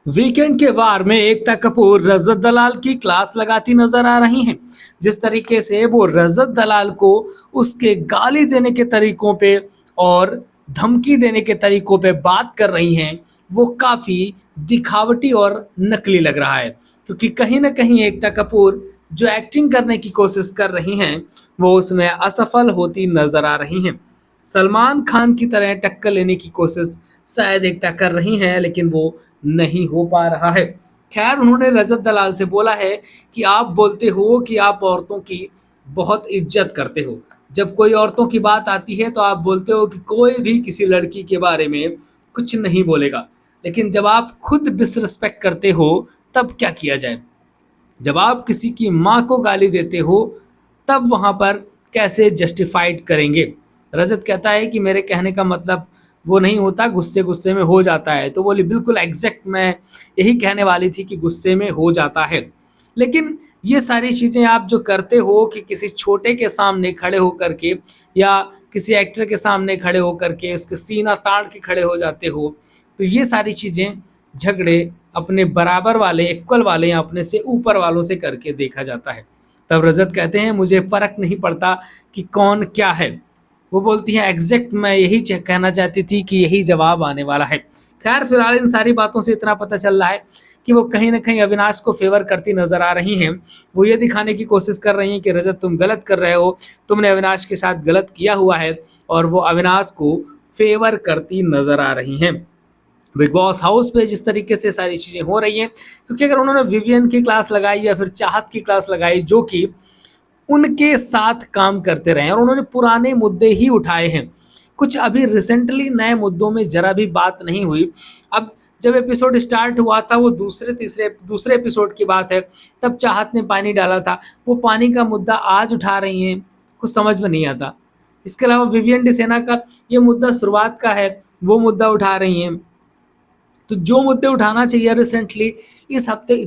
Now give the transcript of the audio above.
Weekend के वार में एकता कपूर रजत दलाल की क्लास लगाती नजर आ रही हैं। जिस तरीके से वो रजत दलाल को उसके गाली देने के तरीकों पे और धमकी देने के तरीकों पे बात कर रही हैं, वो काफी दिखावटी और नकली लग रहा है। क्योंकि कहीं ना कहीं एकता कपूर जो एक्टिंग करने की कोशिश कर रही हैं, वो उसमें असफल होती नजर आ रही हैं। सलमान खान की तरह टक्कर लेने की कोशिश शायद एकता कर रही हैं, लेकिन वो नहीं हो पा रहा है। खैर, उन्होंने रजत दलाल से बोला है कि आप बोलते हो कि आप औरतों की बहुत इज्जत करते हो। जब कोई औरतों की बात आती है तो आप बोलते हो कि कोई भी किसी लड़की के बारे में कुछ नहीं बोलेगा। लेकिन जब आप खुद डिसरिस्पेक्ट करते हो, तब क्या किया जाए? जब आप किसी की माँ को गाली देते हो, तब वहाँ पर कैसे जस्टिफाइड करेंगे? रजत कहता है कि मेरे कहने का मतलब वो नहीं होता, गुस्से गुस्से में हो जाता है। तो बोली बिल्कुल एग्जैक्ट, मैं यही कहने वाली थी कि गुस्से में हो जाता है। लेकिन ये सारी चीज़ें आप जो करते हो कि किसी छोटे के सामने खड़े होकर के या किसी एक्टर के सामने खड़े होकर के उसके सीना ताड़ के खड़े हो जाते हो, तो ये सारी चीज़ें झगड़े अपने बराबर वाले, इक्वल वाले या अपने से ऊपर वालों से करके देखा जाता है। तब रजत कहते हैं मुझे फ़र्क नहीं पड़ता कि कौन क्या है। वो बोलती हैं एग्जैक्ट, मैं यही कहना चाहती थी कि यही जवाब आने वाला है। खैर, फिलहाल इन सारी बातों से इतना पता चल रहा है कि वो कहीं न कहीं अविनाश को फ़ेवर करती नज़र आ रही हैं। वो ये दिखाने की कोशिश कर रही हैं कि रजत तुम गलत कर रहे हो, तुमने अविनाश के साथ गलत किया हुआ है, और वो अविनाश को फ़ेवर करती नज़र आ रही हैं। बिग बॉस हाउस पे जिस तरीके से सारी चीज़ें हो रही हैं, क्योंकि अगर उन्होंने विवियन की क्लास लगाई या फिर चाहत की क्लास लगाई जो कि उनके साथ काम करते रहे और उन्होंने पुराने मुद्दे ही उठाए हैं, कुछ अभी रिसेंटली नए मुद्दों में जरा भी बात नहीं हुई। अब जब एपिसोड स्टार्ट हुआ था, वो दूसरे एपिसोड की बात है, तब चाहत ने पानी डाला था। वो पानी का मुद्दा आज उठा रही हैं, कुछ समझ में नहीं आता। इसके अलावा विवियन डिसेना का ये मुद्दा शुरुआत का है, वो मुद्दा उठा रही हैं। तो जो मुद्दे उठाना चाहिए रिसेंटली, इस हफ्ते